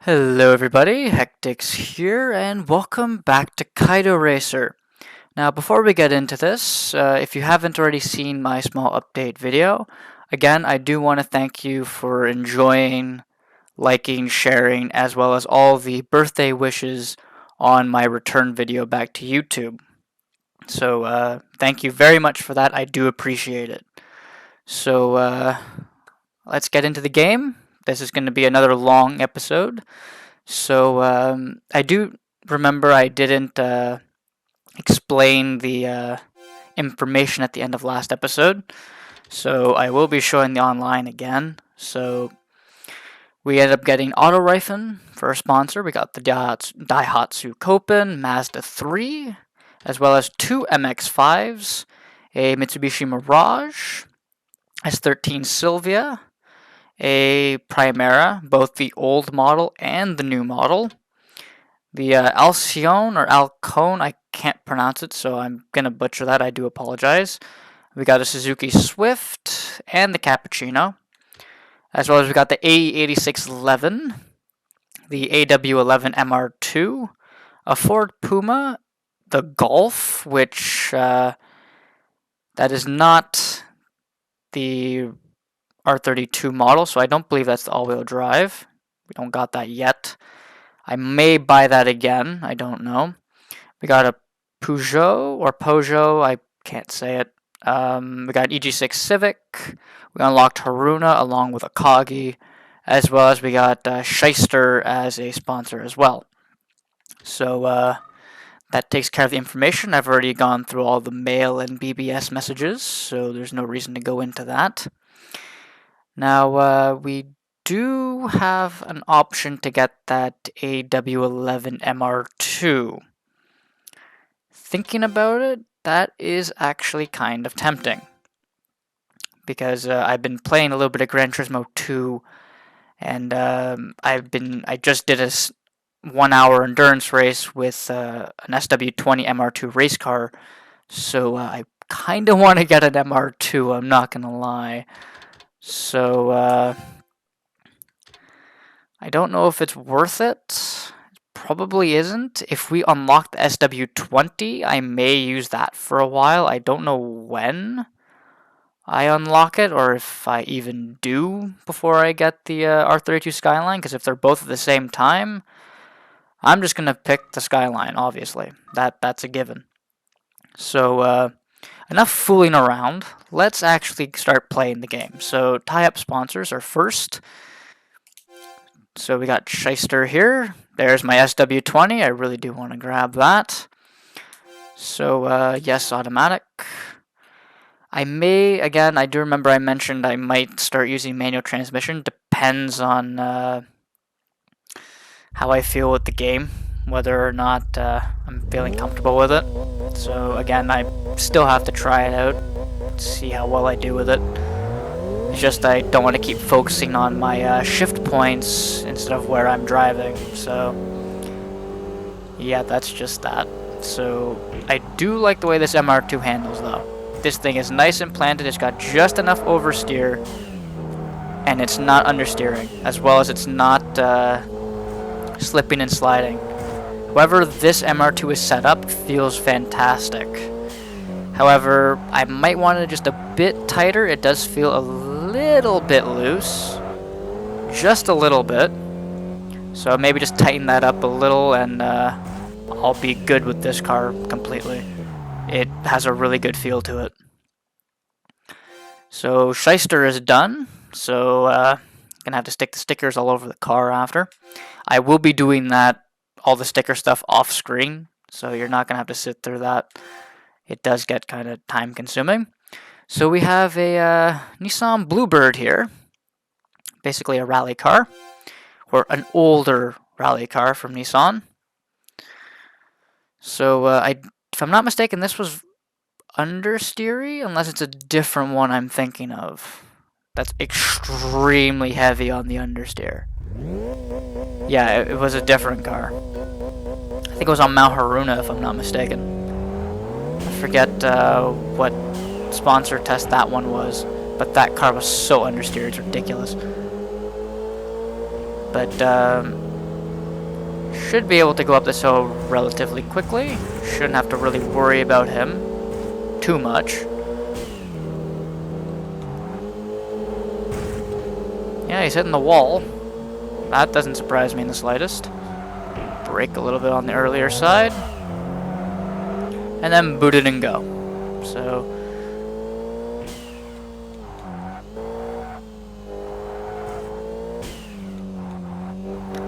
Hello everybody, HectiX here, and welcome back to Kaido Racer. Now before we get into this, if you haven't already seen my small update video, again I do want to thank you for enjoying, liking, sharing, as well as all the birthday wishes on my return video back to YouTube. So thank you very much for that, I do appreciate it. So let's get into the game. This is going to be another long episode. So I do remember I didn't explain the information at the end of last episode. So I will be showing the online again. So we ended up getting Auto Rifen for a sponsor. We got the Daihatsu Kopen Mazda 3, as well as two MX-5s, a Mitsubishi Mirage, S13 Silvia, a Primera, both the old model and the new model. The Alcyon or Alcone, I can't pronounce it, so I'm going to butcher that. I do apologize. We got a Suzuki Swift and the Cappuccino, as well as we got the AE8611, the AW11 MR2, a Ford Puma, the Golf, which that is not the R32 model, so I don't believe that's the all-wheel drive. We don't got that yet. I may buy that again. I don't know. We got a Peugeot. I can't say it. We got EG6 Civic. We unlocked Haruna along with Akagi, as well as we got Shyster as a sponsor as well. So that takes care of the information. I've already gone through all the mail and BBS messages, so there's no reason to go into that. Now, we do have an option to get that AW11 MR2. Thinking about it, that is actually kind of tempting. Because I've been playing a little bit of Gran Turismo 2, and I just did a 1 hour endurance race with an SW20 MR2 race car, so I kind of want to get an MR2, I'm not gonna lie. So, I don't know if it's worth it. Probably isn't. If we unlock the SW20, I may use that for a while. I don't know when I unlock it, or if I even do before I get the R32 Skyline, because if they're both at the same time, I'm just going to pick the Skyline, obviously. That's a given. So, enough fooling around. Let's actually start playing the game. So, tie-up sponsors are first. So we got Shyster here. There's my SW20. I really do want to grab that. So, yes, automatic. I may, again, I do remember I mentioned I might start using manual transmission. Depends on how I feel with the game, whether or not I'm feeling comfortable with it. So, again, I still have to try it out, see how well I do with it. It's just I don't want to keep focusing on my shift points instead of where I'm driving. So, yeah, that's just that. So, I do like the way this MR2 handles, though. This thing is nice and planted. It's got just enough oversteer, and it's not understeering, as well as it's not slipping and sliding. However, this MR2 is set up feels fantastic. However, I might want it just a bit tighter. It does feel a little bit loose. Just a little bit. So maybe just tighten that up a little and I'll be good with this car completely. It has a really good feel to it. So Shyster is done. So gonna have to stick the stickers all over the car after. I will be doing that, all the sticker stuff off screen. So you're not gonna have to sit through that. It does get kind of time consuming. So we have a Nissan Bluebird here. Basically a rally car. Or an older rally car from Nissan. So if I'm not mistaken, this was understeery, unless it's a different one I'm thinking of. That's extremely heavy on the understeer. Yeah, it was a different car. I think it was on Mount Haruna, if I'm not mistaken. I forget what sponsor test that one was, but that car was so understeered, it's ridiculous. But Should be able to go up this hill relatively quickly. Shouldn't have to really worry about him too much. Yeah, he's hitting the wall. That doesn't surprise me in the slightest. Brake a little bit on the earlier side. And then boot it and go. So...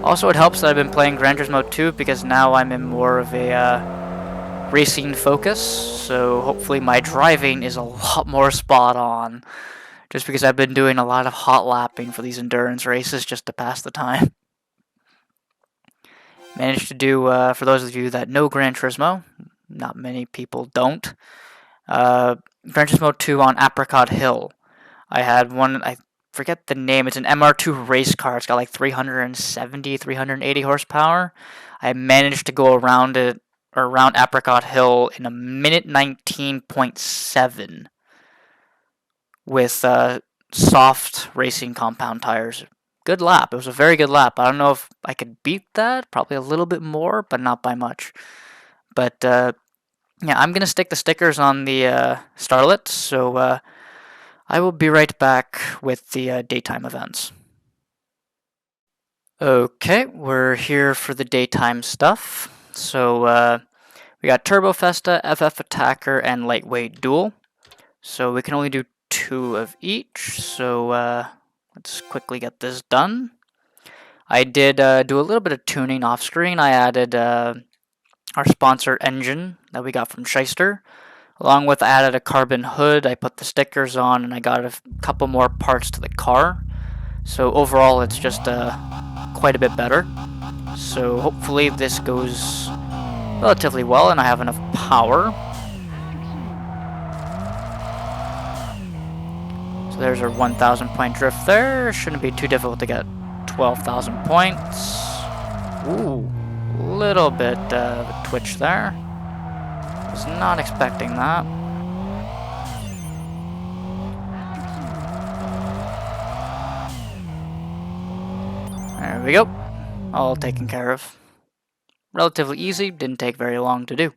Also, it helps that I've been playing Gran Turismo 2 because now I'm in more of a racing focus. So hopefully my driving is a lot more spot on. Just because I've been doing a lot of hot lapping for these endurance races just to pass the time. Managed to do, for those of you that know Gran Turismo, not many people don't, Gran Turismo 2 on Apricot Hill. I had one, I forget the name, it's an MR2 race car, it's got like 370, 380 horsepower. I managed to go around it, or around Apricot Hill in a minute 19.7 with soft racing compound tires. Good lap. It was a very good lap. I don't know if I could beat that. Probably a little bit more, but not by much. But yeah, I'm going to stick the stickers on the Starlet, so I will be right back with the daytime events. Okay, we're here for the daytime stuff. So we got Turbo Festa, FF Attacker, and Lightweight Duel. So we can only do 2 of each, so let's quickly get this done. I did do a little bit of tuning off screen. I added our sponsor engine that we got from Shyster. Along with I added a carbon hood, I put the stickers on, and I got a couple more parts to the car. So overall it's just quite a bit better. So hopefully this goes relatively well and I have enough power. So there's our 1,000 point drift there. Shouldn't be too difficult to get 12,000 points. Ooh, little bit of a twitch there. Was not expecting that. There we go. All taken care of. Relatively easy, didn't take very long to do.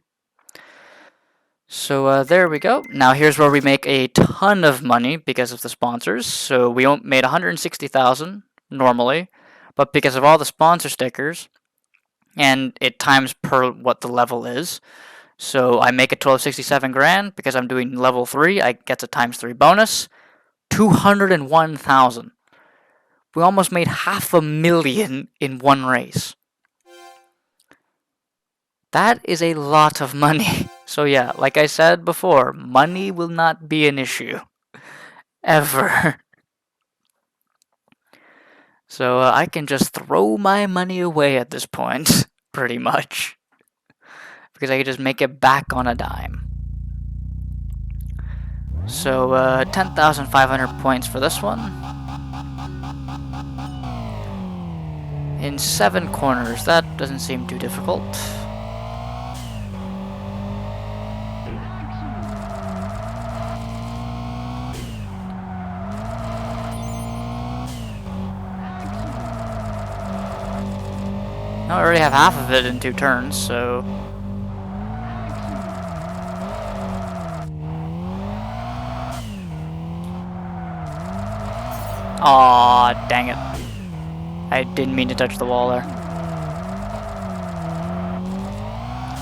So there we go. Now here's where we make a ton of money because of the sponsors. So we made 160,000 normally, but because of all the sponsor stickers, and it times per what the level is. So I make a total of 67 grand because I'm doing level 3. I get a times 3 bonus. 201,000. We almost made $500,000 in one race. That is a lot of money. So yeah, like I said before, money will not be an issue. Ever. So I can just throw my money away at this point, pretty much. Because I can just make it back on a dime. So 10,500 points for this one. In 7 corners, that doesn't seem too difficult. I already have half of it in 2 turns, so... Aw, dang it. I didn't mean to touch the wall there.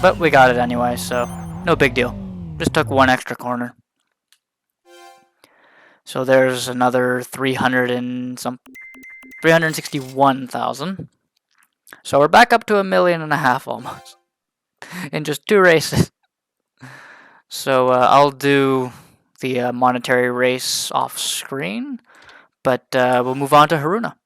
But we got it anyway, so no big deal. Just took 1 extra corner. So there's another 361,000. So we're back up to 1.5 million almost. In just 2 races. So I'll do the monetary race off screen. But we'll move on to Haruna.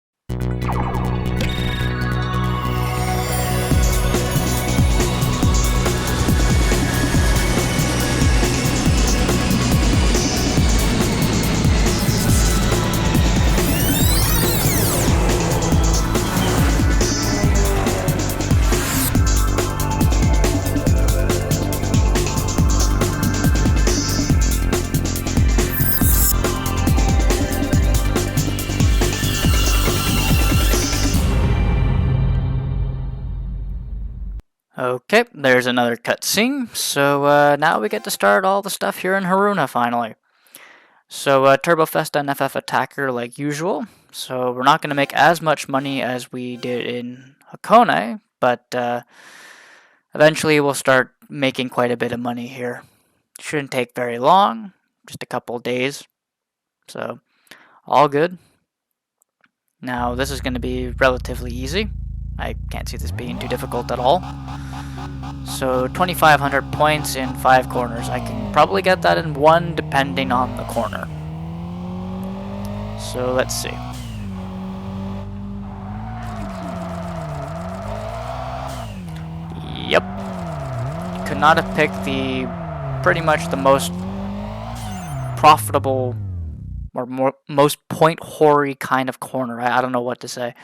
Okay, there's another cutscene. So now we get to start all the stuff here in Haruna finally. So Turbo Festa and FF Attacker like usual. So we're not going to make as much money as we did in Hakone, but eventually we'll start making quite a bit of money here. Shouldn't take very long, just a couple days. So all good. Now this is going to be relatively easy. I can't see this being too difficult at all. So 2,500 points in 5 corners. I can probably get that in 1 depending on the corner. So let's see. Yep. Could not have picked the pretty much the most profitable or most point hoary kind of corner. I don't know what to say.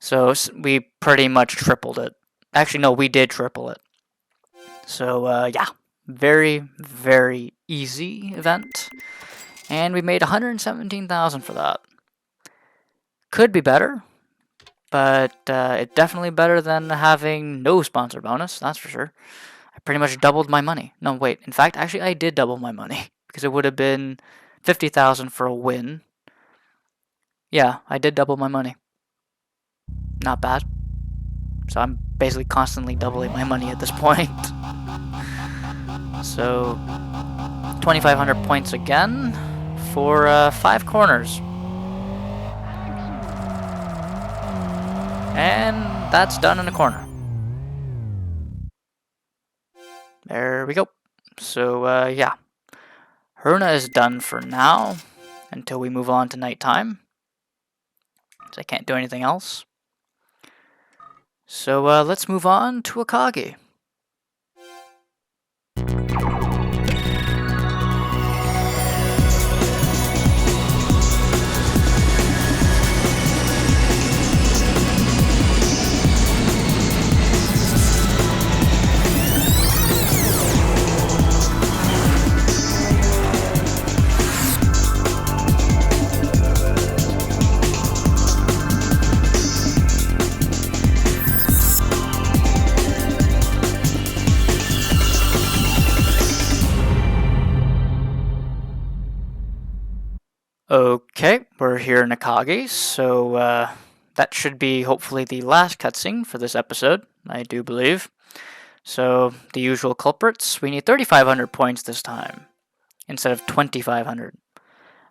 So we pretty much tripled it. Actually, no, we did triple it. So yeah, very, very easy event. And we made 117,000 for that. Could be better, but it's definitely better than having no sponsor bonus, that's for sure. I pretty much doubled my money. No, wait, in fact, actually I did double my money, because it would have been 50,000 for a win. Yeah, I did double my money. Not bad. So I'm basically constantly doubling my money at this point. So 2,500 points again for 5 corners. And that's done in a corner. There we go. So yeah, Haruna is done for now until we move on to nighttime. So I can't do anything else. So let's move on to Akagi. Okay, we're here in Akagi, so that should be hopefully the last cutscene for this episode, I do believe. So, the usual culprits, we need 3,500 points this time, instead of 2,500.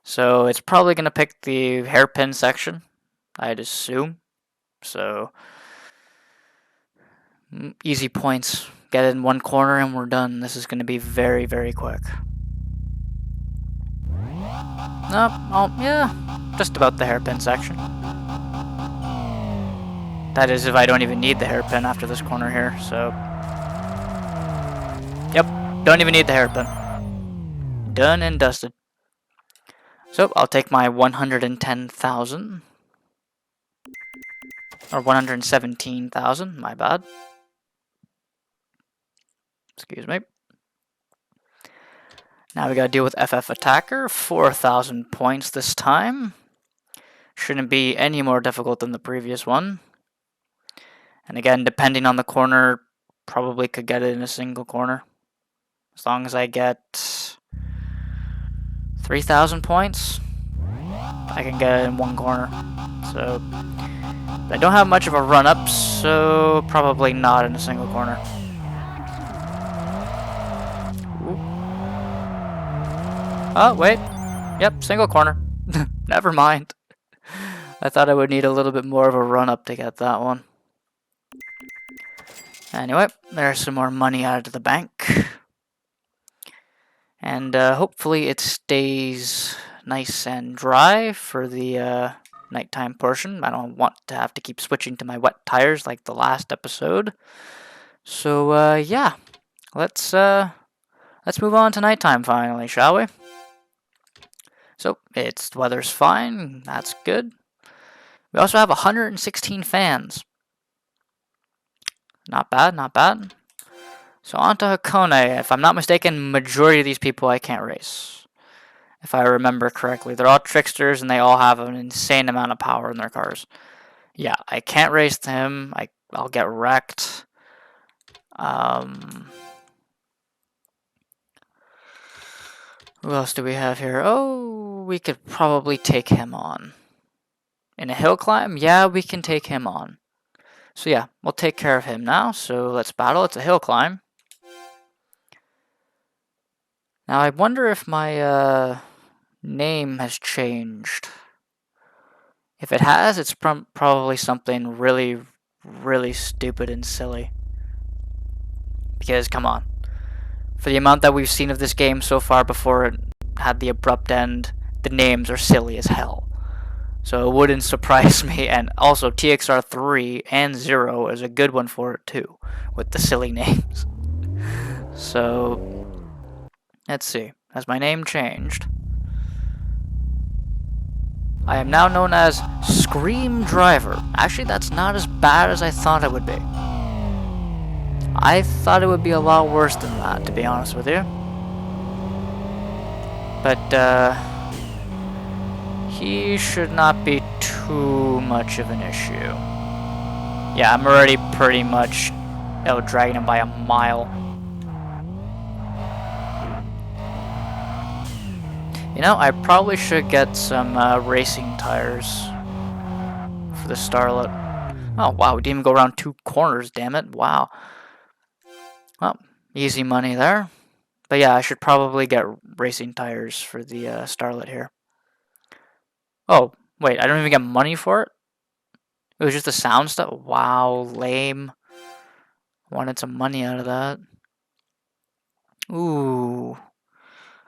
So, it's probably going to pick the hairpin section, I'd assume. So, easy points. Get it in 1 corner and we're done. This is going to be very, very quick. Nope, oh, yeah, just about the hairpin section. That is if I don't even need the hairpin after this corner here, so... Yep, don't even need the hairpin. Done and dusted. So, I'll take my 110,000. Or 117,000, my bad. Excuse me. Now we gotta deal with FF Attacker, 4,000 points this time. Shouldn't be any more difficult than the previous one. And again, depending on the corner, probably could get it in a single corner. As long as I get 3,000 points, I can get it in 1 corner. So, I don't have much of a run-up, so probably not in a single corner. Oh, wait. Yep, single corner. Never mind. I thought I would need a little bit more of a run-up to get that one. Anyway, there's some more money added to the bank. And hopefully it stays nice and dry for the nighttime portion. I don't want to have to keep switching to my wet tires like the last episode. So yeah, let's move on to nighttime finally, shall we? So, the weather's fine, that's good. We also have 116 fans. Not bad, not bad. So on to Hakone. If I'm not mistaken, majority of these people I can't race. If I remember correctly. They're all tricksters and they all have an insane amount of power in their cars. Yeah, I can't race him. I'll get wrecked. Who else do we have here? Oh, we could probably take him on. In a hill climb? Yeah, we can take him on. So yeah, we'll take care of him now. So let's battle. It's a hill climb. Now I wonder if my name has changed. If it has, it's probably something really, really stupid and silly. Because, come on. For the amount that we've seen of this game so far before it had the abrupt end, the names are silly as hell. So it wouldn't surprise me. And also, TXR 3 and 0 is a good one for it too, with the silly names. So, let's see. Has my name changed? I am now known as Scream Driver. Actually, that's not as bad as I thought it would be. I thought it would be a lot worse than that, to be honest with you. But, he should not be too much of an issue. Yeah, I'm already pretty much out-dragging him by a mile. You know, I probably should get some racing tires for the Starlet. Oh, wow, we didn't even go around 2 corners, damn it. Wow. Well, easy money there. But yeah, I should probably get racing tires for the Starlet here. Oh, wait, I don't even get money for it? It was just the sound stuff? Wow, lame. Wanted some money out of that. Ooh.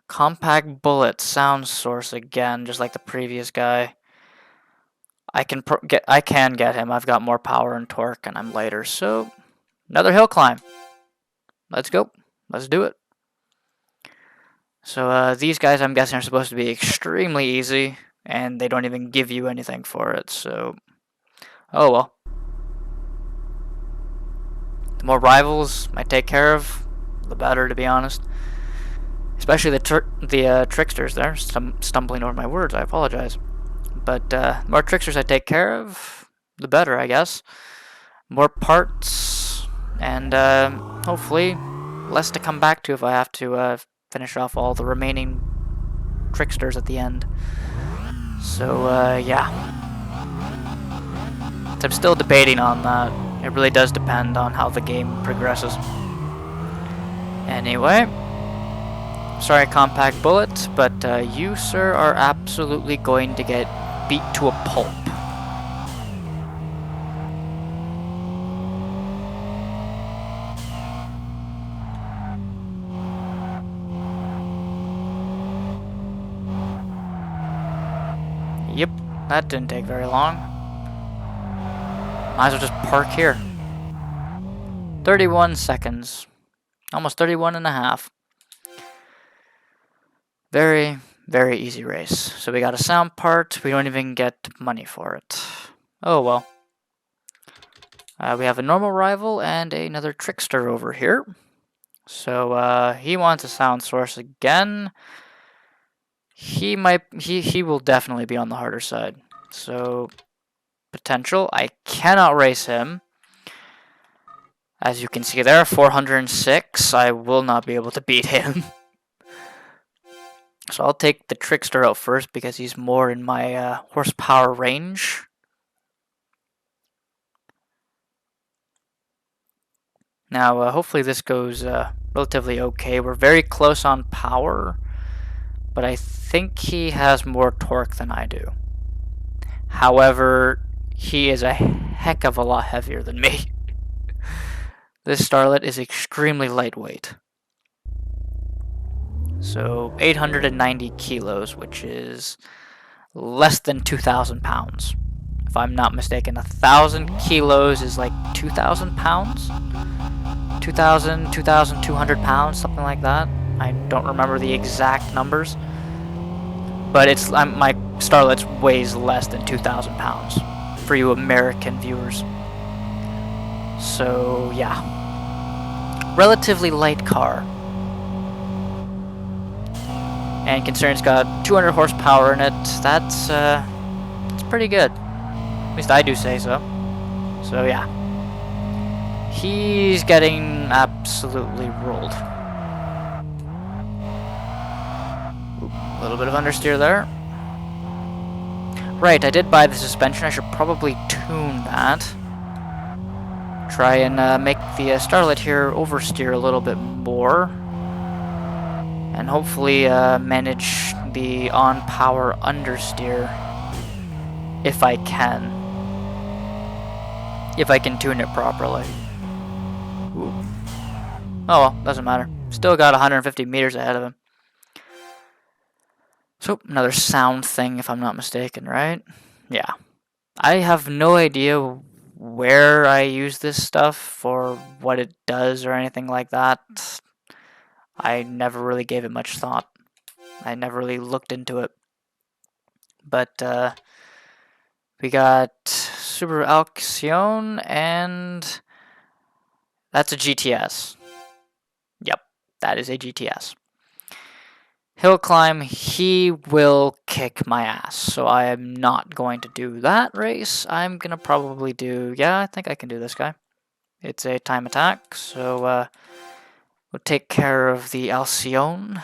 Compact bullet sound source again, just like the previous guy. I can get him. I've got more power and torque, and I'm lighter. So, another hill climb. Let's go. Let's do it. So these guys, I'm guessing, are supposed to be extremely easy, and they don't even give you anything for it. So, oh well. The more rivals I take care of, the better, to be honest. Especially the tricksters there. Stumbling over my words, I apologize. But the more tricksters I take care of, the better, I guess. More parts, and hopefully less to come back to if I have to finish off all the remaining tricksters at the end. So, yeah. So I'm still debating on that. It really does depend on how the game progresses. Anyway. Sorry, Compact Bullet, but you, sir, are absolutely going to get beat to a pulp. Yep, that didn't take very long. Might as well just park here. 31 seconds. Almost 31 and a half. Very, very easy race. So we got a sound part. We don't even get money for it. Oh well. We have a normal rival and another trickster over here. So he wants a sound source again. He will definitely be on the harder side. So potential. I cannot race him. As you can see there, 406. I will not be able to beat him. So I'll take the trickster out first because he's more in my horsepower range. Now, hopefully this goes relatively okay. We're very close on power, but I think he has more torque than I do. However, he is a heck of a lot heavier than me. This Starlet is extremely lightweight. So 890 kilos, which is less than 2,000 pounds. If I'm not mistaken, 1,000 kilos is like 2,000 pounds? 2,200 pounds, something like that. I don't remember the exact numbers. But it's my Starlet weighs less than 2,000 pounds for you American viewers. So, yeah. Relatively light car. And considering it's got 200 horsepower in it, that's pretty good. At least I do say so. So yeah. He's getting absolutely rolled. A little bit of understeer there. Right, I did buy the suspension. I should probably tune that. Try and make the Starlight here oversteer a little bit more. And hopefully manage the on-power understeer if I can. If I can tune it properly. Ooh. Oh well, doesn't matter. Still got 150 meters ahead of him. So, another sound thing if I'm not mistaken, right? Yeah. I have no idea where I use this stuff or what it does or anything like that. I never really gave it much thought. I never really looked into it. But we got Subaru Alcyon, and that's a GTS. Yep, that is a GTS. Hill climb, he will kick my ass, so I am not going to do that race. I'm going to probably do, yeah, I think I can do this guy. It's a time attack, so we'll take care of the Alcyon,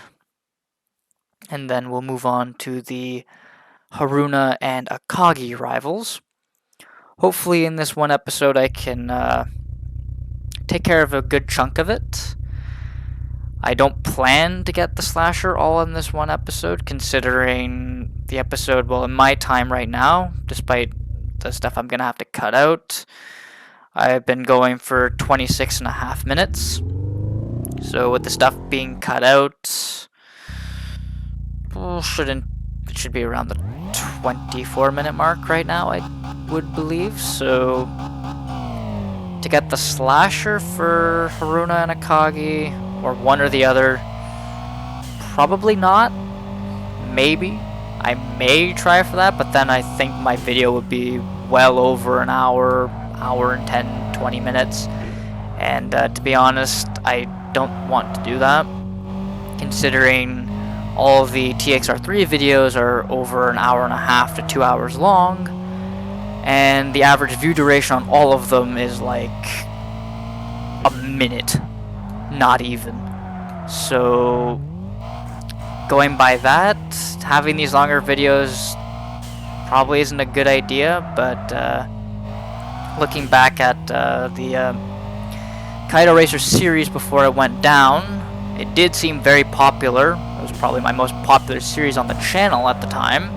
and then we'll move on to the Haruna and Akagi rivals. Hopefully in this one episode I can take care of a good chunk of it. I don't plan to get the slasher all in this one episode, considering the episode, well, in my time right now, despite the stuff I'm going to have to cut out, I've been going for 26.5 minutes. So with the stuff being cut out, well, it should be around the 24-minute mark right now, I would believe. So to get the slasher for Haruna and Akagi, or one or the other, probably not. Maybe. I may try for that, but then I think my video would be well over an hour and 10, 20 minutes. And to be honest, I don't want to do that, considering all of the TXR3 videos are over an hour and a half to 2 hours long, and the average view duration on all of them is like a minute. Not even. So going by that, having these longer videos probably isn't a good idea, but looking back at the Kaido Racer series before it went down, it did seem very popular. It was probably my most popular series on the channel at the time.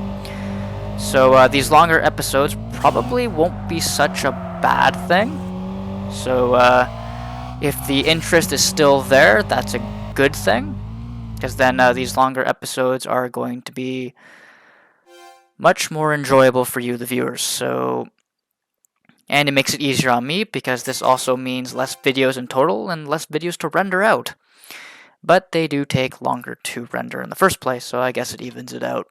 So these longer episodes probably won't be such a bad thing. So if the interest is still there, that's a good thing, because then these longer episodes are going to be much more enjoyable for you, the viewers. So, and it makes it easier on me, because this also means less videos in total and less videos to render out. But they do take longer to render in the first place, so I guess it evens it out.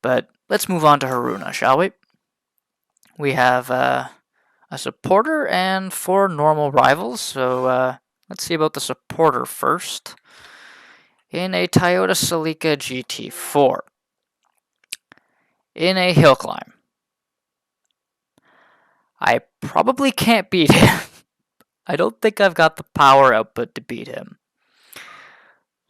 But let's move on to Haruna, shall we? We have a supporter and 4 normal rivals, so let's see about the supporter first. In a Toyota Celica GT4. In a hill climb. I probably can't beat him. I don't think I've got the power output to beat him.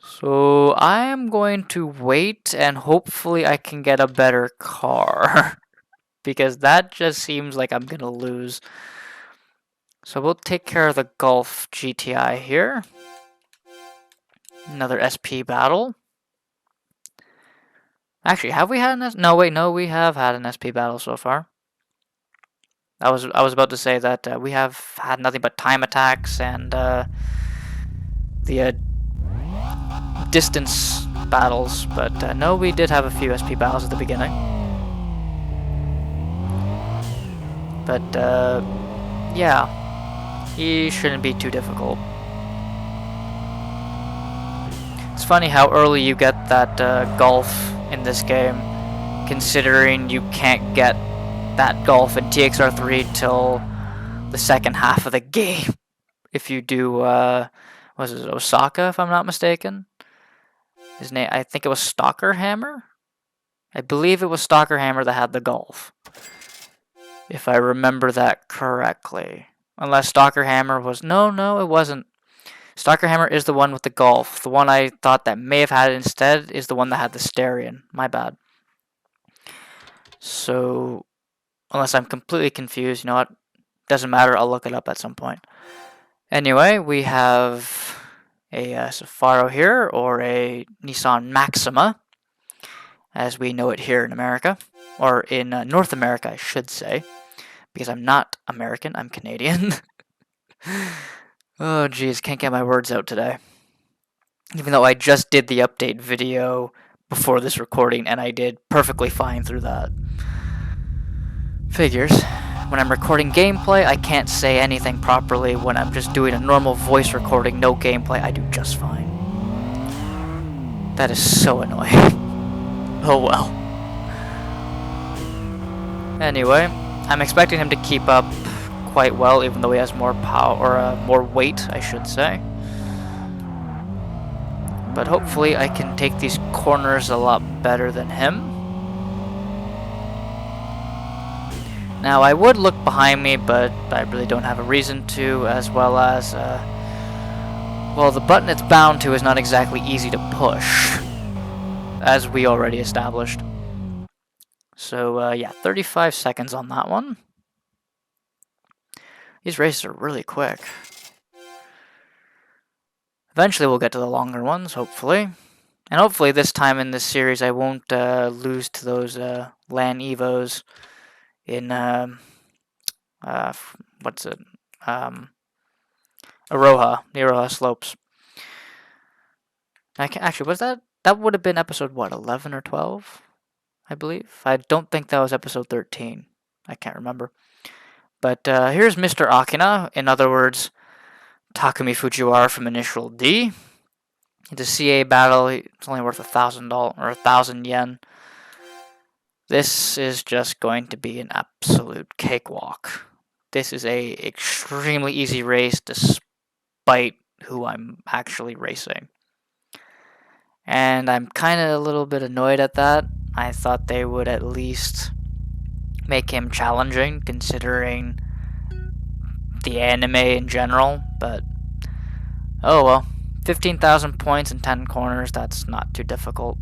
So I am going to wait, and hopefully I can get a better car. Because that just seems like I'm going to lose. So we'll take care of the Golf GTI here. Another SP battle. Actually, have we had an no, wait, no, we have had an SP battle so far. I was about to say that we have had nothing but time attacks and the distance battles, but no, we did have a few SP battles at the beginning. But yeah, he shouldn't be too difficult. It's funny how early you get that Golf in this game, considering you can't get that Golf in TXR3 till the second half of the game. If you do, was it Osaka, if I'm not mistaken? His name, I think it was Stalker Hammer? I believe it was Stalker Hammer that had the Golf, if I remember that correctly. Unless Stalker Hammer was... No, it wasn't. Stalker Hammer is the one with the golf. The one I thought that may have had it instead is the one that had the Styrian. My bad. So, unless I'm completely confused, you know what? Doesn't matter, I'll look it up at some point. Anyway, we have a Safaro here, or a Nissan Maxima, as we know it here in America. Or in North America, I should say. Because I'm not American, I'm Canadian. Oh jeez, can't get my words out today. Even though I just did the update video before this recording, and I did perfectly fine through that. Figures. When I'm recording gameplay, I can't say anything properly. When I'm just doing a normal voice recording, no gameplay, I do just fine. That is so annoying. Oh well. Anyway, I'm expecting him to keep up quite well, even though he has more power, or more weight, I should say. But hopefully I can take these corners a lot better than him. Now, I would look behind me, but I really don't have a reason to, as well as, well, the button it's bound to is not exactly easy to push, as we already established. So, yeah, 35 seconds on that one. These races are really quick. Eventually we'll get to the longer ones, hopefully. And hopefully this time in this series I won't lose to those LAN Evos in, what's it? Aroha, the Aroha Slopes. Actually, was that would have been episode, what, 11 or 12? I believe. I don't think that was episode 13. I can't remember. But here's Mr. Akina, in other words, Takumi Fujiwara from Initial D. It's a CA battle. It's only worth $1,000 or 1,000 yen. This is just going to be an absolute cakewalk. This is a extremely easy race despite who I'm actually racing. And I'm kind of a little bit annoyed at that. I thought they would at least make him challenging, considering the anime in general, but oh well. 15,000 points and 10 corners, that's not too difficult.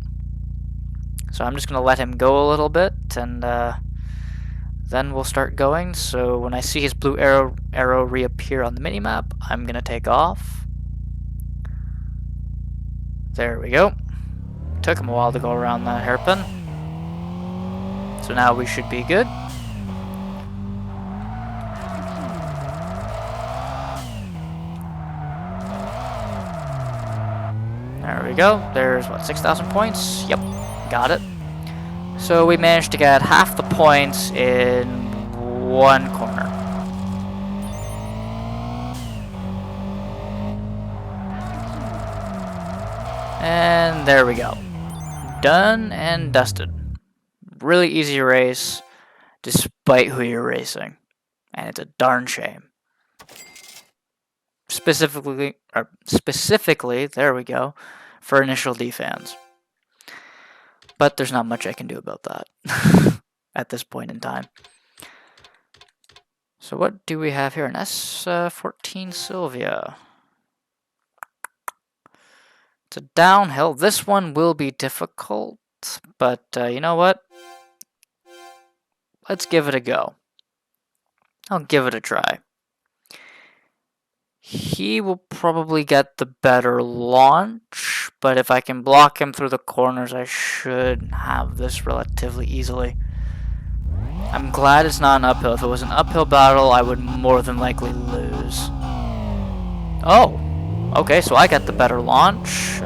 So I'm just going to let him go a little bit, and then we'll start going. So when I see his blue arrow reappear on the minimap, I'm going to take off. There we go. Took him a while to go around that hairpin. So now we should be good. There we go. There's, what, 6,000 points? Yep, got it. So we managed to get half the points in one corner. And there we go. Done and dusted. Really easy race, despite who you're racing. And it's a darn shame. Specifically, there we go, for Initial D fans. But there's not much I can do about that at this point in time. So what do we have here? An S14 Silvia. It's a downhill. This one will be difficult, but you know what? Let's give it a go. I'll give it a try. He will probably get the better launch, but if I can block him through the corners, I should have this relatively easily. I'm glad it's not an uphill. If it was an uphill battle, I would more than likely lose. Oh, okay, so I got the better launch.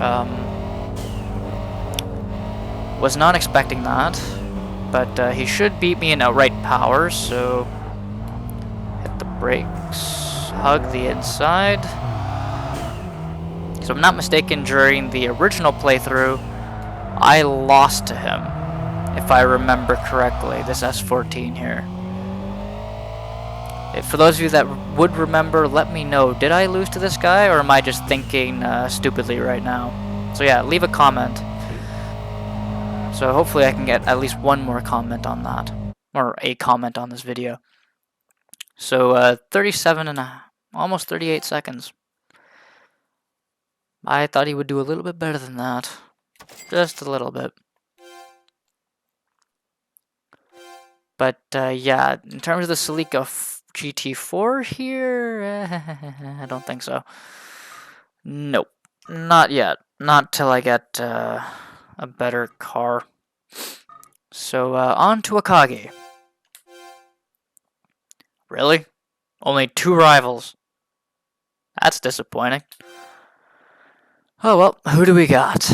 Was not expecting that, but he should beat me in outright power, so hit the brakes. Hug the inside. So if I'm not mistaken, during the original playthrough, I lost to him, if I remember correctly, this S14 here. For those of you that would remember, let me know, did I lose to this guy, or am I just thinking stupidly right now? So yeah, leave a comment. So hopefully I can get at least one more comment on that, or a comment on this video. So 37 and almost 38 seconds. I thought he would do a little bit better than that. Just a little bit. But yeah, in terms of the Celica GT4 here, I don't think so. Nope, not yet. Not till I get a better car. So on to Akagi. Really? Only 2 rivals. That's disappointing. Oh well, who do we got?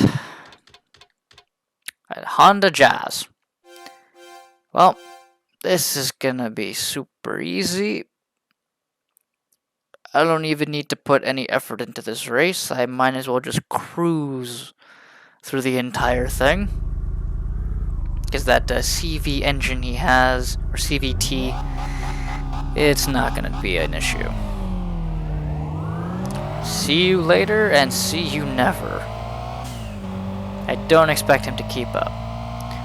Right, Honda Jazz. Well, this is gonna be super easy. I don't even need to put any effort into this race. I might as well just cruise through the entire thing. Because that CV engine he has, or CVT, it's not going to be an issue. See you later and see you never. I don't expect him to keep up.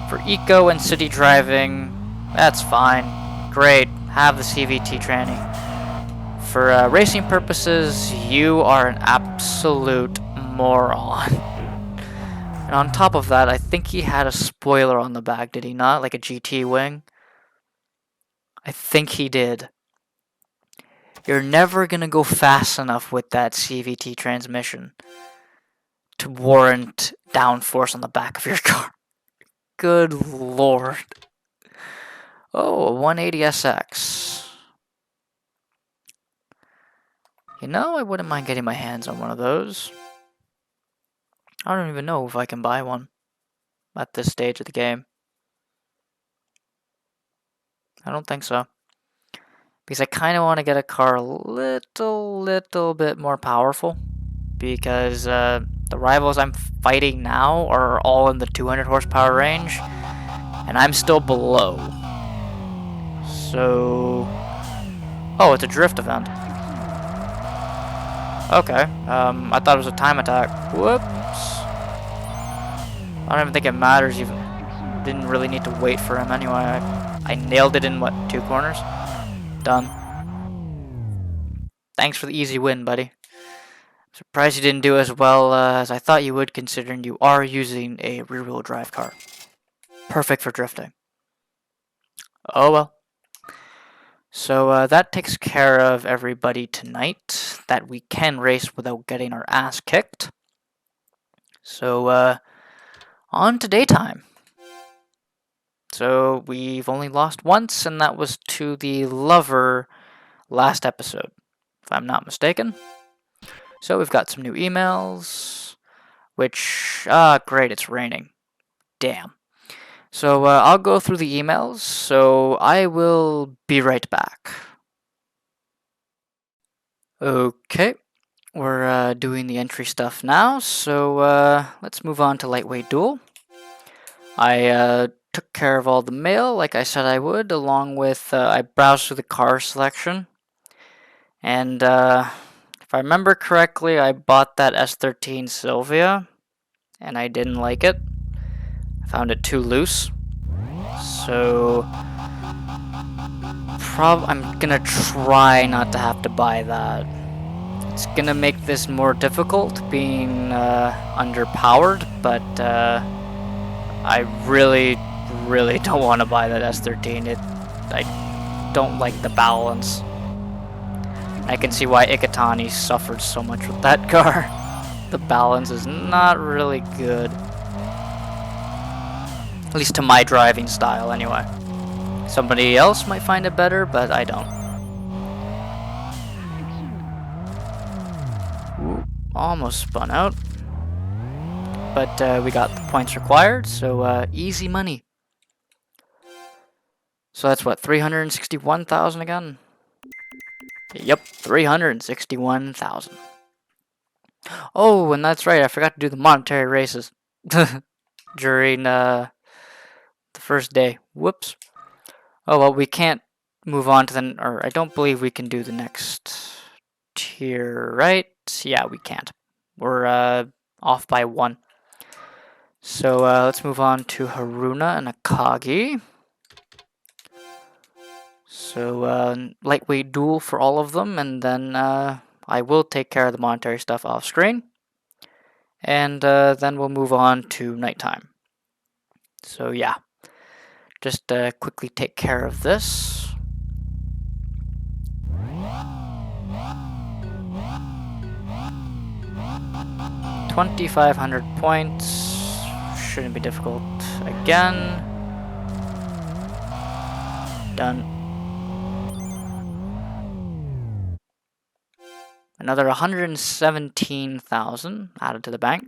For eco and city driving, that's fine. Great, have the CVT tranny. For racing purposes, you are an absolute moron. And on top of that, I think he had a spoiler on the back, did he not? Like a GT wing? I think he did. You're never gonna go fast enough with that CVT transmission to warrant downforce on the back of your car. Good lord. Oh, a 180SX. You know, I wouldn't mind getting my hands on one of those. I don't even know if I can buy one at this stage of the game. I don't think so. Because I kind of want to get a car a little bit more powerful. Because the rivals I'm fighting now are all in the 200 horsepower range. And I'm still below. So... Oh, it's a drift event. Okay. I thought it was a time attack. Whoops. I don't even think it matters even. Didn't really need to wait for him anyway. I nailed it in, what, 2 corners? Done. Thanks for the easy win, buddy. Surprised you didn't do as well as I thought you would, considering you are using a rear-wheel drive car. Perfect for drifting. Oh well. So that takes care of everybody tonight, that we can race without getting our ass kicked. So on to daytime. So we've only lost once, and that was to the lover last episode, if I'm not mistaken. So we've got some new emails, which, great, it's raining. Damn. So I'll go through the emails, so I will be right back. Okay, we're doing the entry stuff now, so let's move on to Lightweight Duel. I took care of all the mail, like I said I would, along with, I browsed through the car selection. And if I remember correctly, I bought that S13 Silvia, and I didn't like it. I found it too loose. So I'm gonna try not to have to buy that. It's gonna make this more difficult being underpowered, but I really don't want to buy that S13. I don't like the balance. I can see why Ikitani suffered so much with that car. The balance is not really good. At least to my driving style, anyway. Somebody else might find it better, but I don't. Ooh, almost spun out. But we got the points required, so easy money. So that's what, 361,000 again? Yep, 361,000. Oh, and that's right, I forgot to do the monetary races during the first day. Whoops. Oh, well, we can't move on to the, or I don't believe we can do the next tier, right? Yeah, we can't. We're off by 1. So let's move on to Haruna and Akagi. So lightweight duel for all of them, and then I will take care of the monetary stuff off screen. And then we'll move on to nighttime. So yeah, just quickly take care of this. 2,500 points. Shouldn't be difficult again. Done. Another 117,000 added to the bank.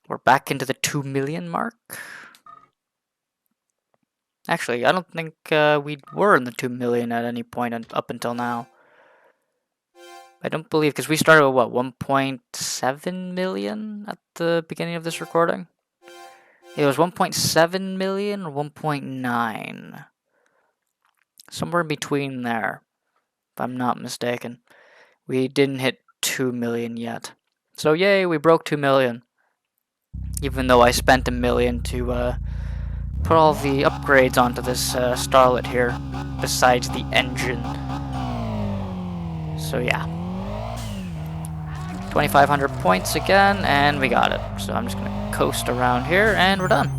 We're back into the 2 million mark. Actually, I don't think we were in the 2 million at any point up until now. I don't believe, because we started with what, 1.7 million at the beginning of this recording? It was 1.7 million or 1.9. Somewhere in between there, if I'm not mistaken. We didn't hit 2 million yet. So yay, we broke 2 million. Even though I spent $1 million to put all the upgrades onto this Starlet here, besides the engine. So yeah. 2,500 points again, and we got it. So I'm just gonna coast around here, and we're done.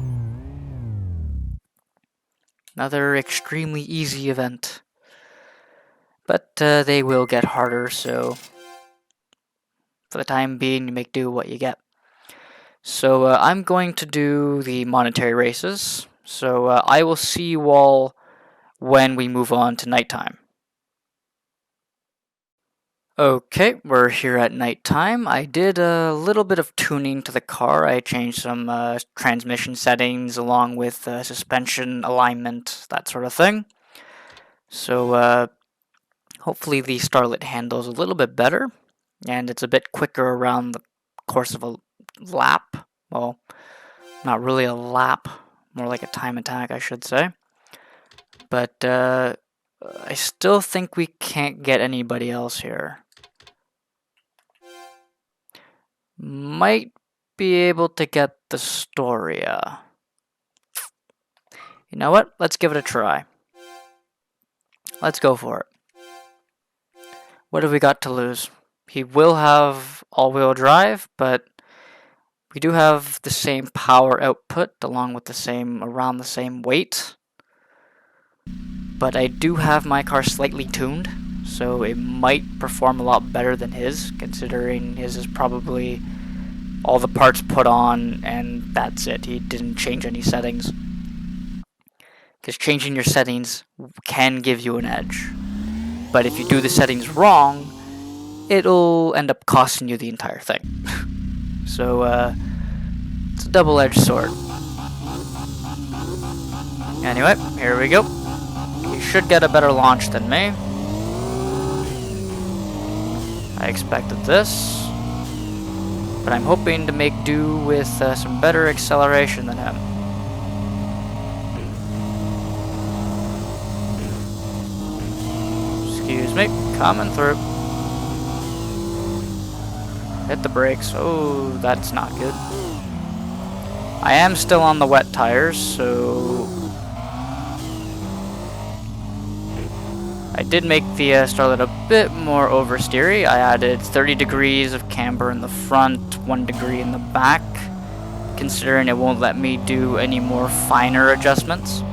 Another extremely easy event. But they will get harder, so for the time being, you make do what you get. So I'm going to do the monetary races. So I will see you all when we move on to nighttime. Okay, we're here at nighttime. I did a little bit of tuning to the car. I changed some transmission settings along with suspension alignment, that sort of thing. So hopefully the Starlet handles a little bit better, and it's a bit quicker around the course of a lap. Well, not really a lap, more like a time attack, I should say. But I still think we can't get anybody else here. Might be able to get the Storia. You know what? Let's give it a try. Let's go for it. What have we got to lose? He will have all-wheel drive, but we do have the same power output along with around the same weight. But I do have my car slightly tuned, so it might perform a lot better than his, considering his is probably all the parts put on and that's it. He didn't change any settings. Because changing your settings can give you an edge. But if you do the settings wrong, it'll end up costing you the entire thing. So it's a double-edged sword. Anyway, here we go. You should get a better launch than me. I expected this, but I'm hoping to make do with some better acceleration than him. Excuse me, coming through. Hit the brakes. Oh, that's not good. I am still on the wet tires, so I did make the Starlet a bit more oversteery. I added 30 degrees of camber in the front, 1 degree in the back, considering it won't let me do any more finer adjustments.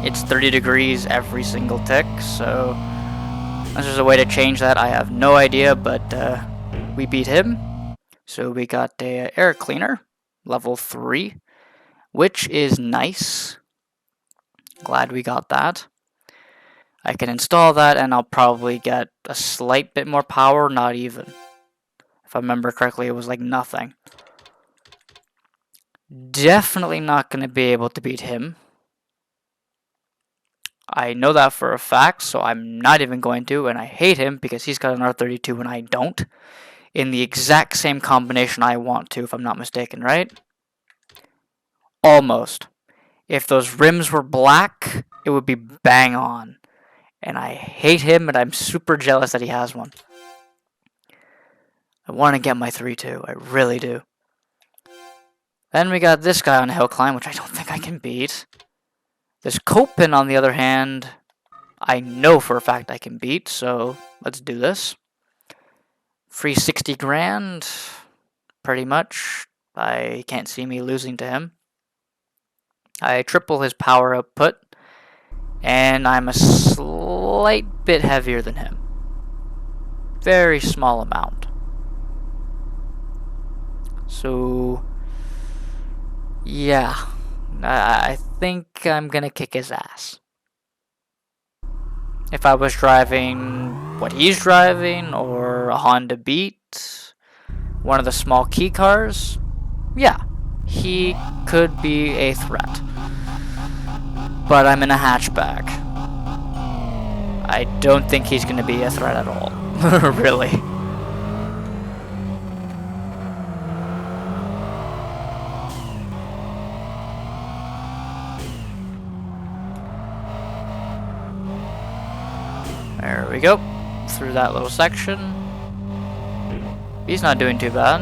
It's 30 degrees every single tick, so unless there's a way to change that, I have no idea, but we beat him. So we got a air cleaner, level 3, which is nice. Glad we got that. I can install that and I'll probably get a slight bit more power, not even. If I remember correctly, it was like nothing. Definitely not going to be able to beat him. I know that for a fact, so I'm not even going to, and I hate him because he's got an R32 and I don't. In the exact same combination I want to, if I'm not mistaken, right? Almost. If those rims were black, it would be bang on. And I hate him, and I'm super jealous that he has one. I want to get my 3-2. I really do. Then we got this guy on a hill climb, which I don't think I can beat. This Copen, on the other hand, I know for a fact I can beat, so let's do this. Free 60 grand, pretty much. I can't see me losing to him. I triple his power output, and I'm a slight bit heavier than him. Very small amount. So, yeah, I think I'm gonna kick his ass. If I was driving what he's driving, or a Honda Beat, one of the small key cars, yeah, he could be a threat. But I'm in a hatchback. I don't think he's going to be a threat at all. Really. There we go. Through that little section. He's not doing too bad.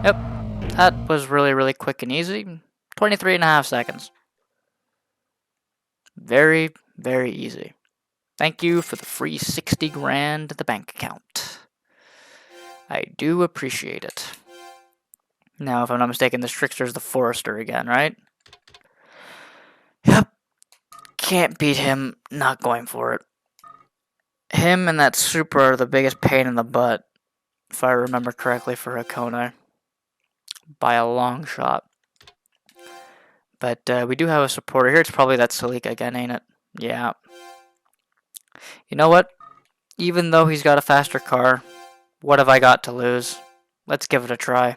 Yep. That was really quick and easy. 23.5 seconds. Very easy. Thank you for the free 60 grand at the bank account. I do appreciate it. Now, if I'm not mistaken, this trickster's the Forester again, right? Yep. Can't beat him, not going for it. Him and that Super are the biggest pain in the butt, if I remember correctly, for Hakone. By a long shot. But we do have a supporter here. It's probably that Silika again, ain't it? Yeah. You know what? Even though he's got a faster car, what have I got to lose? Let's give it a try.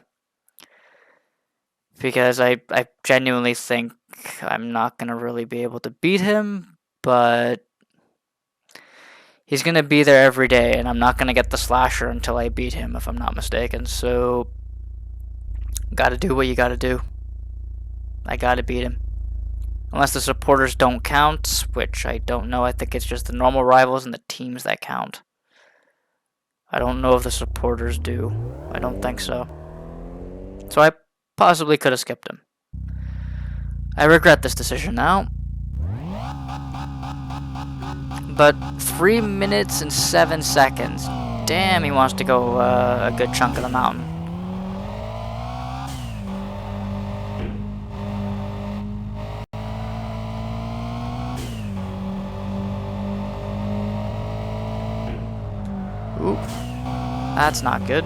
Because I genuinely think I'm not going to really be able to beat him, but he's going to be there every day, and I'm not going to get the slasher until I beat him, if I'm not mistaken. So, gotta do what you gotta do. I gotta beat him. Unless the supporters don't count, which I don't know. I think it's just the normal rivals and the teams that count. I don't know if the supporters do. I don't think so. So I possibly could have skipped him. I regret this decision now. But 3 minutes and 7 seconds. Damn, he wants to go a good chunk of the mountain. Oop. That's not good.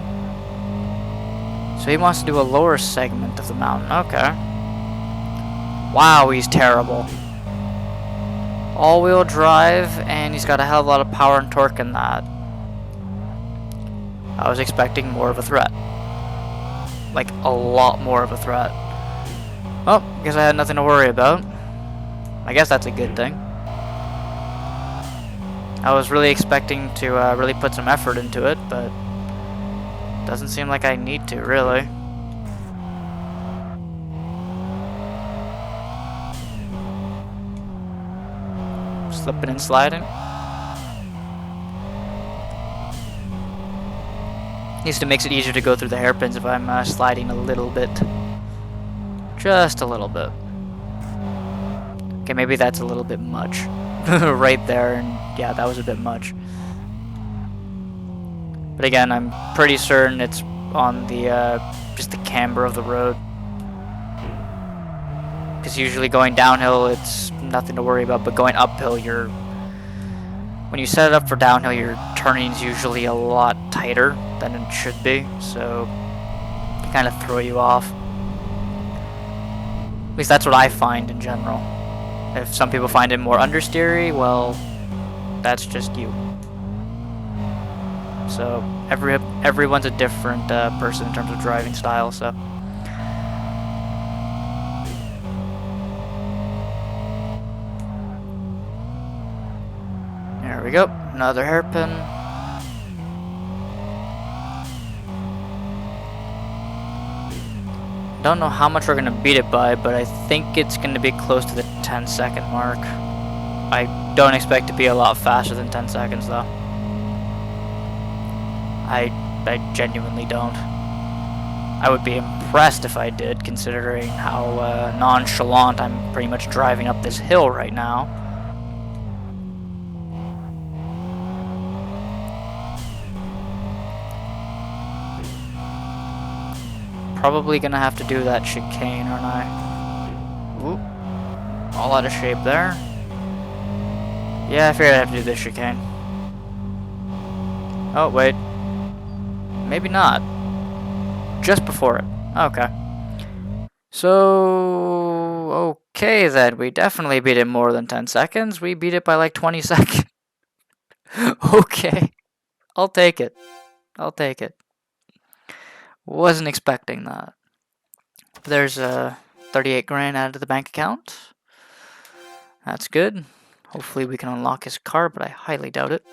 So he wants to do a lower segment of the mountain. Okay. Wow, he's terrible. All-wheel drive, and he's got a hell of a lot of power and torque in that. I was expecting more of a threat. Like, a lot more of a threat. Well, guess I had nothing to worry about. I guess that's a good thing. I was really expecting to really put some effort into it, but doesn't seem like I need to, really. Slipping and sliding. Needs to make it easier to go through the hairpins if I'm sliding a little bit. Just a little bit. Okay, maybe that's a little bit much. Right there, and yeah, that was a bit much. But again, I'm pretty certain it's on the just the camber of the road. Because usually going downhill, it's nothing to worry about, but going uphill, when you set it up for downhill, your turning's usually a lot tighter than it should be, so it kind of throw you off. At least that's what I find in general. If some people find it more understeery, well, that's just you. So everyone's a different person in terms of driving style. So there we go, another hairpin. Don't know how much we're gonna beat it by, but I think it's gonna be close to the 10-second mark. I don't expect to be a lot faster than 10 seconds though. I genuinely don't. I would be impressed if I did, considering how nonchalant I'm pretty much driving up this hill right now. Probably gonna have to do that chicane, aren't I? Oop. All out of shape there. Yeah, I figured I'd have to do this chicane. Oh, wait. Maybe not. Just before it. Okay. So... okay then, we definitely beat it more than 10 seconds. We beat it by like 20 seconds. Okay. I'll take it. I'll take it. Wasn't expecting that. There's 38 grand added to the bank account. That's good. Hopefully we can unlock his car, but I highly doubt it.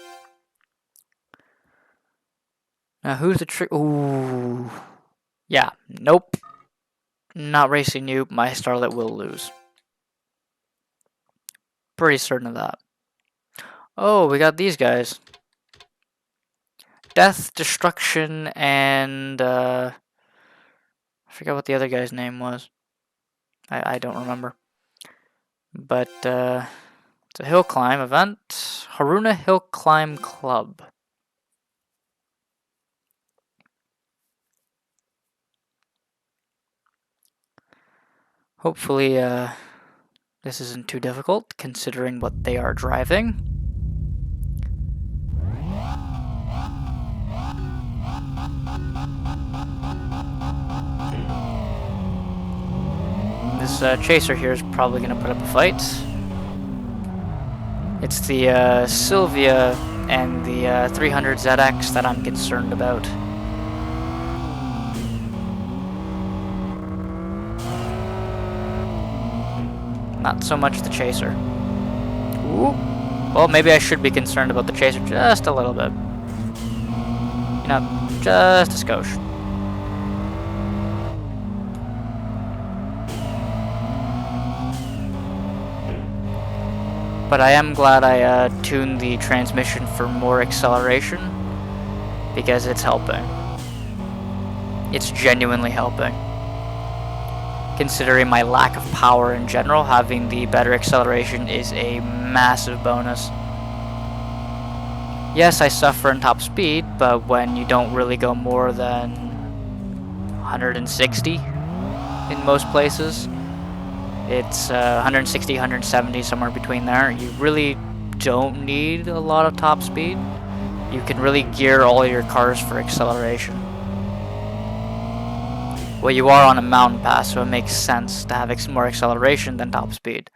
Now who's the trick? Ooh. Yeah, nope. Not racing you. My Starlet will lose. Pretty certain of that. Oh, we got these guys. Death, Destruction, and I forgot what the other guy's name was. I don't remember. But it's a hill climb event. Haruna Hill Climb Club. Hopefully this isn't too difficult, considering what they are driving. This chaser here is probably going to put up a fight. It's the Silvia and the 300ZX that I'm concerned about. Not so much the chaser. Ooh. Well, maybe I should be concerned about the chaser just a little bit. You know, just a skosh. But I am glad I tuned the transmission for more acceleration, because it's helping. It's genuinely helping. Considering my lack of power in general, having the better acceleration is a massive bonus. Yes, I suffer in top speed, but when you don't really go more than 160 in most places, it's 160, 170, somewhere between there. You really don't need a lot of top speed. You can really gear all your cars for acceleration. Well, you are on a mountain pass, so it makes sense to have more acceleration than top speed.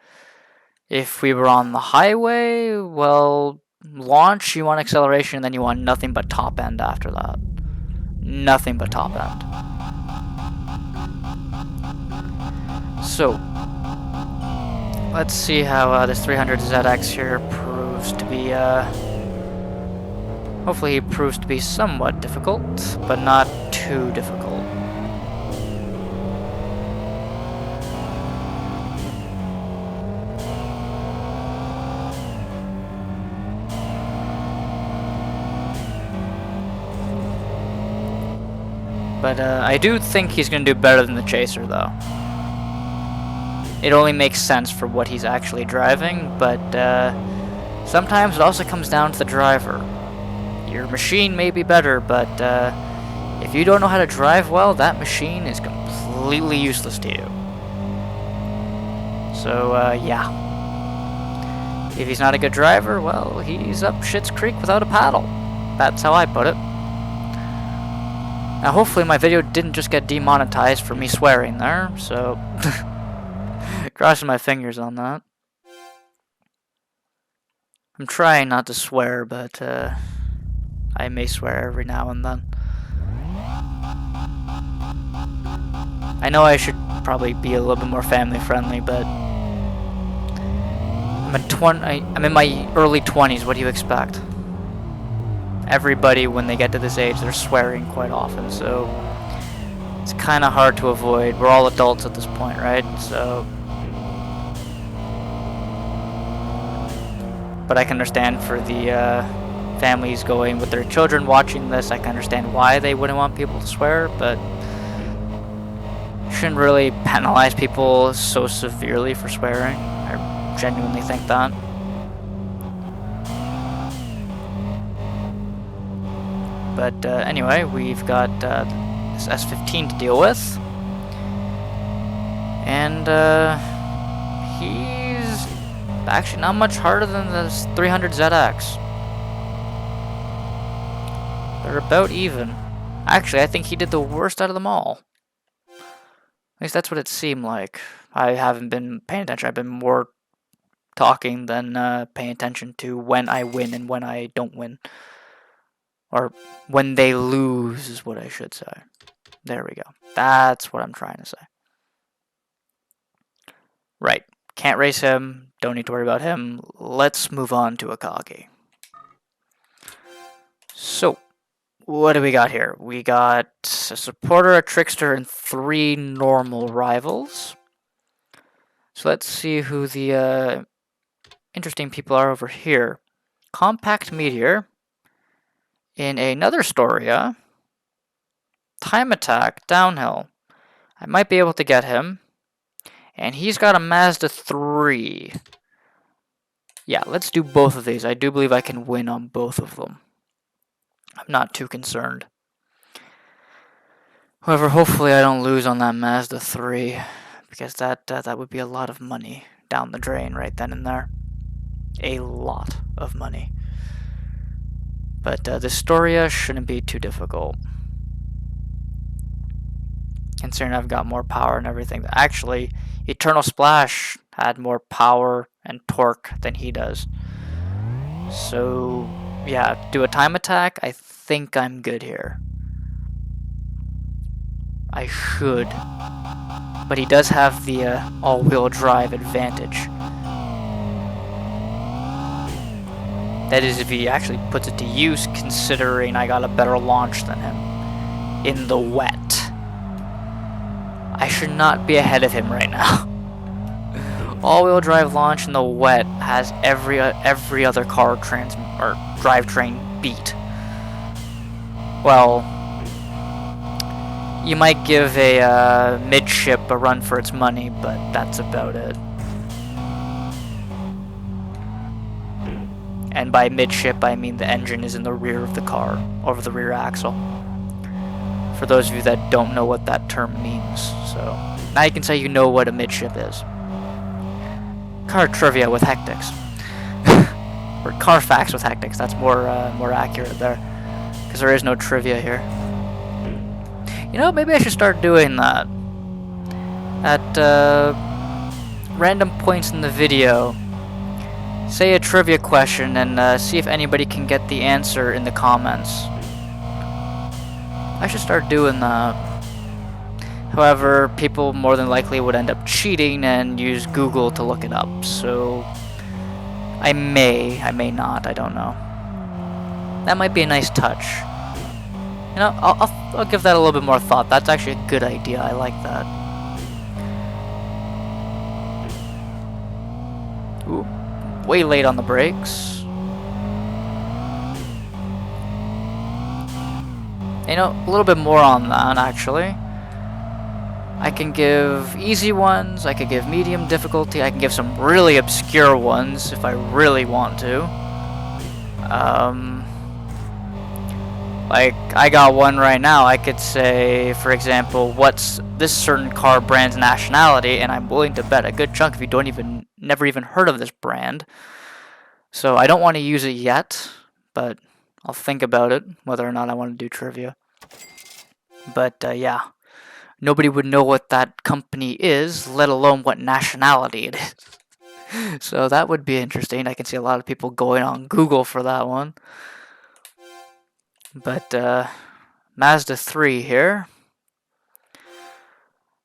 If we were on the highway, well, launch, you want acceleration, then you want nothing but top end after that. Nothing but top end. So, let's see how this 300ZX here proves to be, hopefully he proves to be somewhat difficult, but not too difficult. But I do think he's going to do better than the chaser, though. It only makes sense for what he's actually driving, but sometimes it also comes down to the driver. Your machine may be better, but if you don't know how to drive well, that machine is completely useless to you. So, yeah. If he's not a good driver, well, he's up shit's creek without a paddle. That's how I put it. Now, hopefully my video didn't just get demonetized for me swearing there, so crossing my fingers on that. I'm trying not to swear, but I may swear every now and then. I know I should probably be a little bit more family friendly, but I'm in my early 20s. What do you expect? Everybody, when they get to this age, they're swearing quite often, so it's kind of hard to avoid. We're all adults at this point, right? So, but I can understand for the families going with their children watching this, I can understand why they wouldn't want people to swear, but shouldn't really penalize people so severely for swearing. I genuinely think that. But anyway, we've got this S15 to deal with. And he's actually not much harder than this 300ZX. They're about even. Actually, I think he did the worst out of them all. At least that's what it seemed like. I haven't been paying attention. I've been more talking than paying attention to when I win and when I don't win. Or when they lose is what I should say. There we go. That's what I'm trying to say. Right. Can't race him. Don't need to worry about him. Let's move on to Akagi. So, what do we got here? We got a supporter, a trickster, and 3 normal rivals. So let's see who the interesting people are over here. Compact Meteor. In another Storia, Time Attack, Downhill. I might be able to get him. And he's got a Mazda 3. Yeah, let's do both of these. I do believe I can win on both of them. I'm not too concerned. However, hopefully I don't lose on that Mazda 3. Because that would be a lot of money down the drain right then and there. A lot of money. But this Storia shouldn't be too difficult. Considering I've got more power and everything. Actually, Eternal Splash had more power and torque than he does. So, yeah, do a time attack. I think I'm good here. I should. But he does have the all-wheel drive advantage. That is, if he actually puts it to use, considering I got a better launch than him. In the wet. I should not be ahead of him right now. All-wheel drive launch in the wet has every other car drivetrain beat. Well, you might give a midship a run for its money, but that's about it. And by midship, I mean the engine is in the rear of the car, over the rear axle. For those of you that don't know what that term means, so now you can say you know what a midship is. Car trivia with HectiX. Or car facts with HectiX, that's more accurate there. Because there is no trivia here. You know, maybe I should start doing that. At random points in the video, say a trivia question and see if anybody can get the answer in the comments. I should start doing that. However, people more than likely would end up cheating and use Google to look it up, so I may not, I don't know. That might be a nice touch. You know, I'll give that a little bit more thought. That's actually a good idea, I like that. Ooh, way late on the brakes. You know, a little bit more on that, actually. I can give easy ones, I could give medium difficulty, I can give some really obscure ones if I really want to. Like, I got one right now. I could say, for example, what's this certain car brand's nationality, and I'm willing to bet a good chunk of you never even heard of this brand. So I don't want to use it yet, but I'll think about it, whether or not I want to do trivia. But yeah, nobody would know what that company is, let alone what nationality it is. So that would be interesting. I can see a lot of people going on Google for that one. But Mazda 3 here.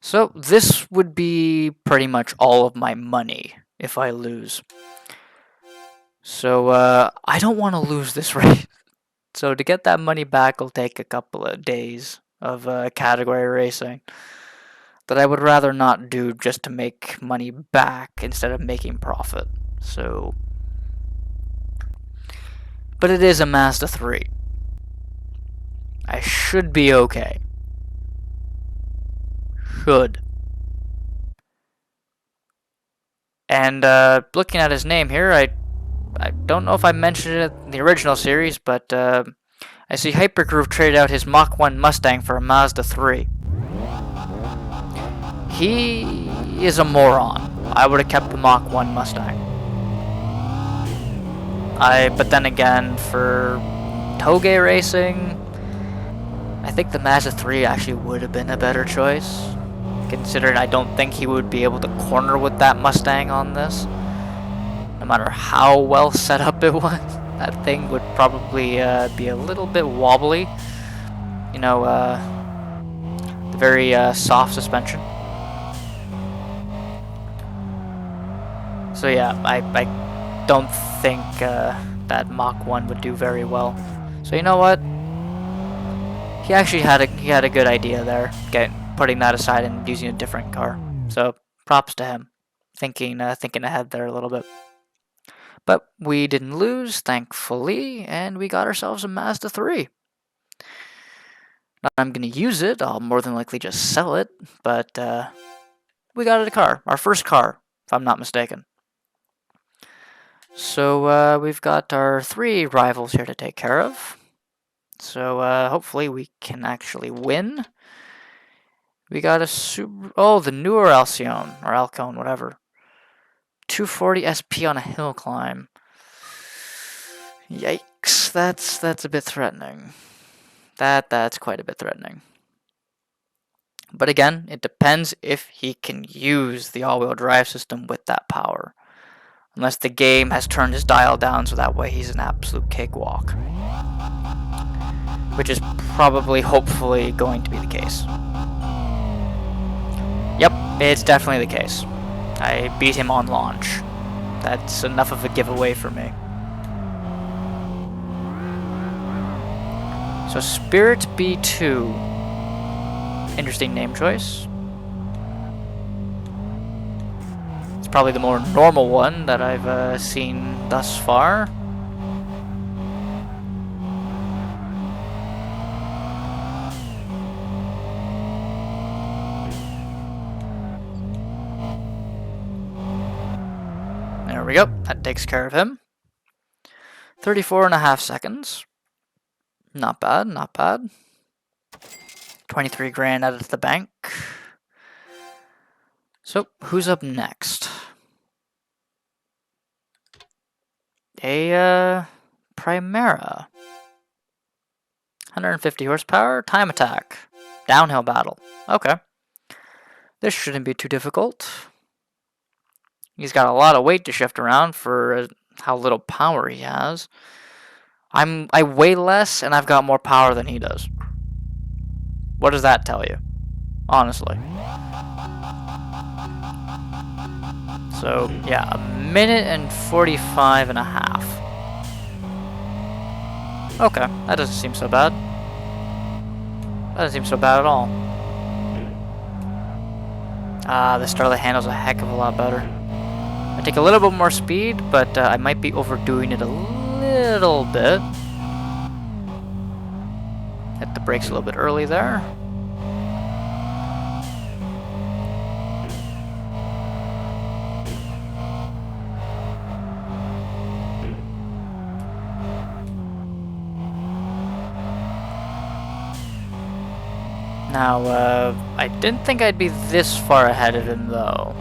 So this would be pretty much all of my money if I lose. So I don't want to lose this race. So to get that money back will take a couple of days of category racing that I would rather not do just to make money back instead of making profit. So, but it is a Mazda 3. I should be okay. Should. And looking at his name here, I don't know if I mentioned it in the original series, but I see Hypergroove traded out his Mach 1 Mustang for a Mazda 3. He is a moron. I would have kept the Mach 1 Mustang. But then again, for Toge racing, I think the Mazda 3 actually would have been a better choice, considering I don't think he would be able to corner with that Mustang on this. No matter how well set up it was, that thing would probably be a little bit wobbly. You know, the very soft suspension. So yeah, I don't think that Mach 1 would do very well. So you know what? He actually had a good idea there, putting that aside and using a different car. So props to him, thinking ahead there a little bit. But we didn't lose, thankfully, and we got ourselves a Mazda 3. Now I'm gonna use it. I'll more than likely just sell it, but we got it a car, our first car, if I'm not mistaken. So we've got our 3 rivals here to take care of. So hopefully we can actually win. We got a the newer Alcyon, or Alcone, whatever. 240 SP on a hill climb. Yikes, that's a bit threatening. That's quite a bit threatening. But again, it depends if he can use the all-wheel drive system with that power. Unless the game has turned his dial down so that way he's an absolute cakewalk. Which is probably, hopefully, going to be the case. Yep, it's definitely the case. I beat him on launch. That's enough of a giveaway for me. So Spirit B2. Interesting name choice. It's probably the more normal one that I've seen thus far. There we go. That takes care of him. 34.5 seconds. Not bad, not bad. 23 grand out of the bank. So, who's up next? A Primera. 150 horsepower, time attack. Downhill battle. Okay. This shouldn't be too difficult. He's got a lot of weight to shift around for how little power he has. I weigh less and I've got more power than he does. What does that tell you? Honestly. So, yeah, 1:45.5. Okay, that doesn't seem so bad. That doesn't seem so bad at all. The Starlight handles a heck of a lot better. I take a little bit more speed, but I might be overdoing it a little bit. Hit the brakes a little bit early there. Now, I didn't think I'd be this far ahead of him, though.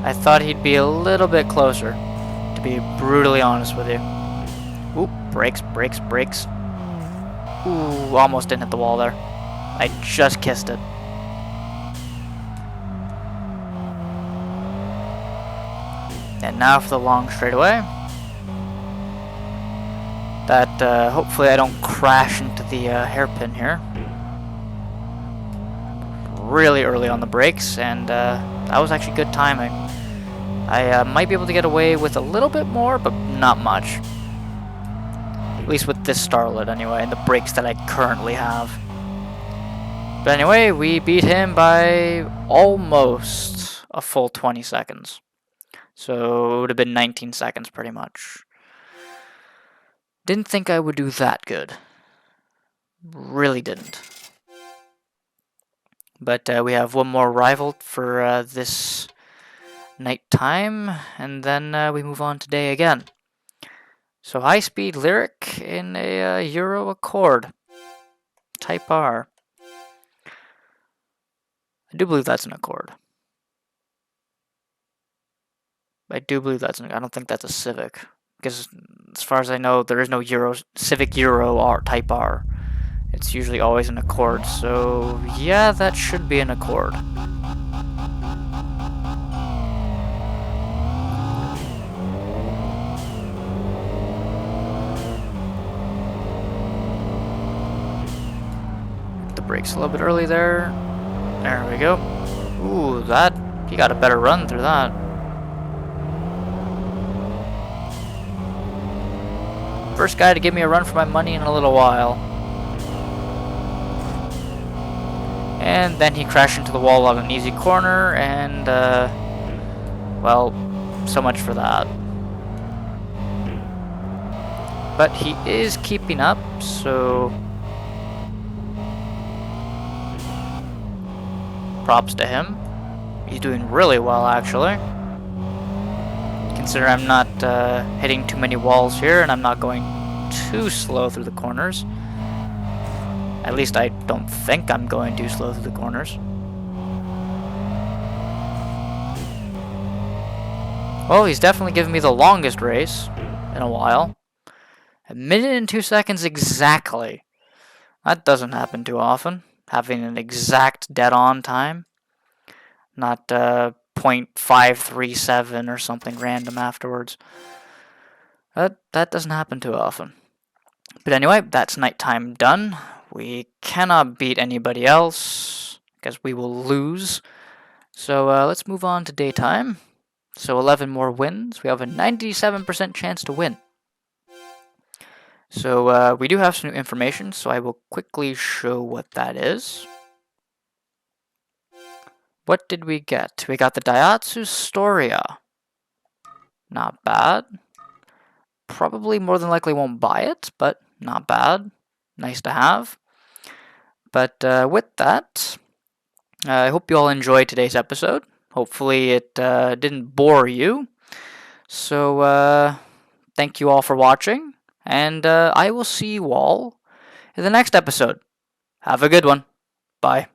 I thought he'd be a little bit closer, to be brutally honest with you. Oop, brakes, brakes, brakes. Ooh, almost didn't hit the wall there. I just kissed it. And now for the long straightaway. That, hopefully I don't crash into the hairpin here. Really early on the brakes, and that was actually good timing. I might be able to get away with a little bit more, but not much. At least with this Starlet anyway, and the brakes that I currently have. But anyway, we beat him by almost a full 20 seconds. So it would have been 19 seconds pretty much. Didn't think I would do that good. Really didn't. But we have one more rival for this nighttime, and then we move on to day again. So high-speed lyric in a Euro Accord. Type R. I do believe that's an Accord. I don't think that's a Civic. Because as far as I know, there is no Civic Euro or Type R. It's usually always an Accord, so yeah, that should be an Accord. Hit the brakes a little bit early there. There we go. Ooh, he got a better run through that. First guy to give me a run for my money in a little while. And then he crashed into the wall on an easy corner, and, well, so much for that. But he is keeping up, so props to him. He's doing really well, actually. Consider I'm not hitting too many walls here, and I'm not going too slow through the corners. At least I don't think I'm going too slow through the corners. Well, he's definitely given me the longest race in a while. 1 minute and 2 seconds exactly. That doesn't happen too often. Having an exact dead-on time. Not 0.537 or something random afterwards. That doesn't happen too often. But anyway, that's nighttime done. We cannot beat anybody else, because we will lose. So let's move on to daytime. So 11 more wins. We have a 97% chance to win. So we do have some new information, so I will quickly show what that is. What did we get? We got the Daihatsu Storia. Not bad. Probably more than likely won't buy it, but not bad. Nice to have. But with that, I hope you all enjoyed today's episode. Hopefully it didn't bore you. So thank you all for watching, and I will see you all in the next episode. Have a good one. Bye.